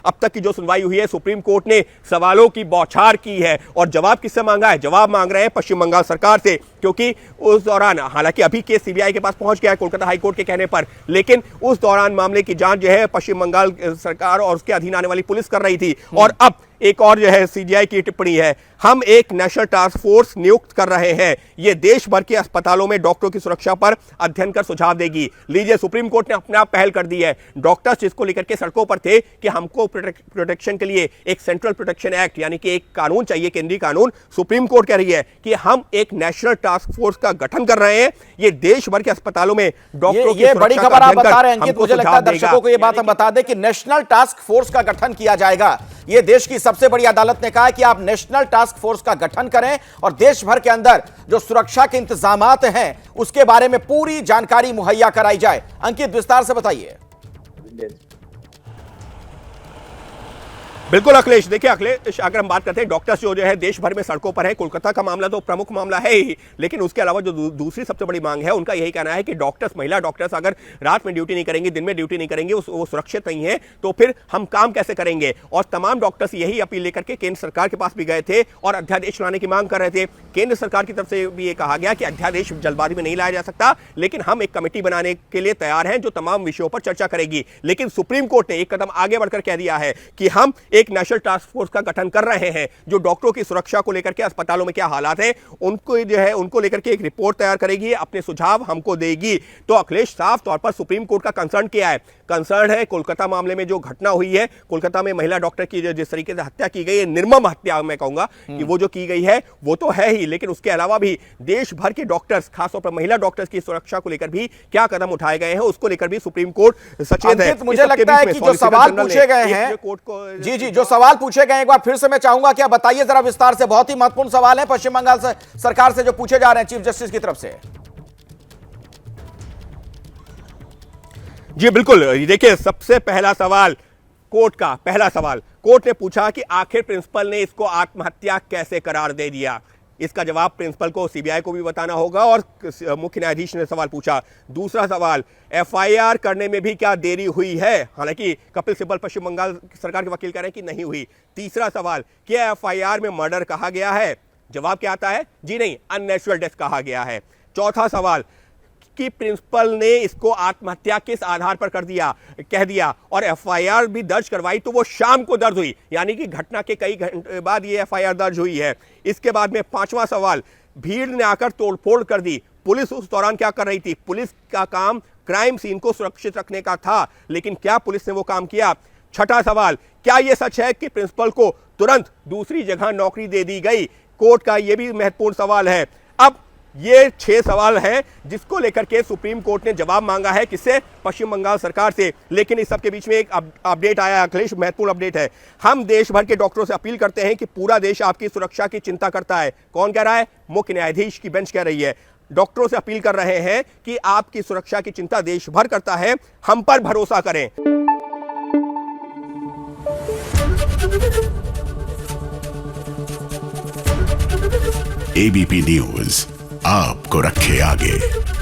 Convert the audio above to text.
अब तक की जो सुनवाई हुई है, सुप्रीम कोर्ट ने सवालों की बौछार की है और जवाब किससे मांगा है? जवाब मांग रहे हैं पश्चिम बंगाल सरकार से, क्योंकि उस दौरान, हालांकि अभी केस सीबीआई के पास पहुंच गया है कोलकाता हाईकोर्ट के कहने पर, लेकिन उस दौरान मामले की जांच जो है पश्चिम बंगाल सरकार और उसके अधीन आने वाली पुलिस कर रही थी। और अब एक और जो है सीजीआई की टिप्पणी है, हम एक नेशनल टास्क फोर्स नियुक्त कर रहे हैं, यह देश भर के अस्पतालों में डॉक्टरों की सुरक्षा पर अध्ययन कर सुझाव देगी। लीजिए, सुप्रीम कोर्ट ने अपने आप पहल कर दी है। डॉक्टर्स जिसको लेकर के सड़कों पर थे कि हमको प्रोटेक्शन के लिए एक सेंट्रल प्रोटेक्शन एक्ट यानी कि एक कानून चाहिए, केंद्रीय कानून, सुप्रीम कोर्ट कह रही है कि हम एक नेशनल टास्क फोर्स का गठन कर रहे हैं। ये देश भर के अस्पतालों में डॉक्टरों की बड़ी खबर आप बता रहे हैं अंकित, मुझे लगता है दर्शकों को यह बात हम बता दें कि नेशनल टास्क फोर्स का गठन किया जाएगा। यह देश की सबसे बड़ी अदालत ने कहा है कि आप नेशनल टास्क फोर्स का गठन करें और देश भर के अंदर जो सुरक्षा के इंतजामात हैं उसके बारे में पूरी जानकारी मुहैया कराई जाए। अंकित, विस्तार से बताइए। बिल्कुल अखिलेश, देखिए अखिलेश, अगर हम बात करते हैं डॉक्टर्स जो है देश भर में सड़कों पर है, कोलकाता का मामला तो प्रमुख मामला है ही, लेकिन उसके अलावा जो दूसरी सबसे बड़ी मांग है उनका यही कहना है कि डॉक्टर्स, महिला डॉक्टर्स अगर रात में ड्यूटी नहीं करेंगे, दिन में ड्यूटी नहीं करेंगे, वो सुरक्षित नहीं है, तो फिर हम काम कैसे करेंगे। और तमाम डॉक्टर्स यही अपील लेकर के केंद्र सरकार के पास भी गए थे और अध्यादेश लाने की मांग कर रहे थे। केंद्र सरकार की तरफ से भी ये कहा गया कि अध्यादेश जल्दबाजी में नहीं लाया जा सकता, लेकिन हम एक कमेटी बनाने के लिए तैयार हैं जो तमाम विषयों पर चर्चा करेगी। लेकिन सुप्रीम कोर्ट ने एक कदम आगे बढ़कर कह दिया है कि हम एक नेशनल टास्क फोर्स का गठन कर रहे हैं जो डॉक्टरों की सुरक्षा को लेकर के, अस्पतालों में क्या हालात है उनको जो है उनको लेकर के एक रिपोर्ट तैयार करेगी, अपने सुझाव हमको देगी। तो अखिलेश, साफ तौर पर सुप्रीम कोर्ट का कंसर्न क्या है? कंसर्न है कोलकाता मामले में जो घटना हुई है, कोलकाता में महिला डॉक्टर की जिस तरीके से हत्या की गई है, निर्मम हत्या मैं कहूंगा कि वो जो की गई है वो तो है ही, लेकिन उसके अलावा भी देश भर के डॉक्टर्स, खासतौर पर महिला डॉक्टर्स की सुरक्षा को लेकर भी क्या कदम उठाए गए हैं उसको लेकर भी सुप्रीम कोर्ट सचेत है। मुझे लगता है कि जो सवाल पूछे गए हैं कोर्ट को, जी, जो सवाल पूछे गए एक बार फिर से मैं चाहूंगा कि आप बताइए जरा विस्तार से। बहुत ही महत्वपूर्ण सवाल है पश्चिम बंगाल सरकार से जो पूछे जा रहे हैं चीफ जस्टिस की तरफ से। जी बिल्कुल, देखिए सबसे पहला सवाल कोर्ट का, पहला सवाल कोर्ट ने पूछा कि आखिर प्रिंसिपल ने इसको आत्महत्या कैसे करार दे दिया। इसका जवाब प्रिंसिपल को, सीबीआई को भी बताना होगा। और मुख्य न्यायाधीश ने सवाल पूछा। दूसरा सवाल, एफआईआर करने में भी क्या देरी हुई है? हालांकि कपिल सिब्बल पश्चिम बंगाल सरकार के वकील कह रहे हैं कि नहीं हुई। तीसरा सवाल, क्या एफआईआर में मर्डर कहा गया है? जवाब क्या आता है? जी नहीं, अननेचुरल डेथ कहा गया है। चौथा सवाल कि प्रिंसिपल ने इसको आत्महत्या किस आधार पर कह दिया और एफआईआर भी दर्ज करवाई तो वो शाम को दर्ज हुई, यानी कि घटना के कई घंटे बाद ये एफआईआर दर्ज हुई है। इसके बाद में पांचवा सवाल, भीड़ ने आकर तोड़फोड़ कर दी, पुलिस उस दौरान क्या कर रही थी? पुलिस का काम क्राइम सीन को सुरक्षित रखने का था, लेकिन क्या पुलिस ने वो काम किया? छठा सवाल, क्या यह सच है कि प्रिंसिपल को तुरंत दूसरी जगह नौकरी दे दी गई? कोर्ट का यह भी महत्वपूर्ण सवाल है। अब ये 6 सवाल हैं जिसको लेकर के सुप्रीम कोर्ट ने जवाब मांगा है, किससे? पश्चिम बंगाल सरकार से। लेकिन इस सब के बीच में एक अपडेट आया अखिलेश, महत्वपूर्ण अपडेट है। हम देश भर के डॉक्टरों से अपील करते हैं कि पूरा देश आपकी सुरक्षा की चिंता करता है। कौन कह रहा है? मुख्य न्यायाधीश की बेंच कह रही है। डॉक्टरों से अपील कर रहे हैं कि आपकी सुरक्षा की चिंता देश भर करता है, हम पर भरोसा करें। एबीपी न्यूज आपको रखे आगे।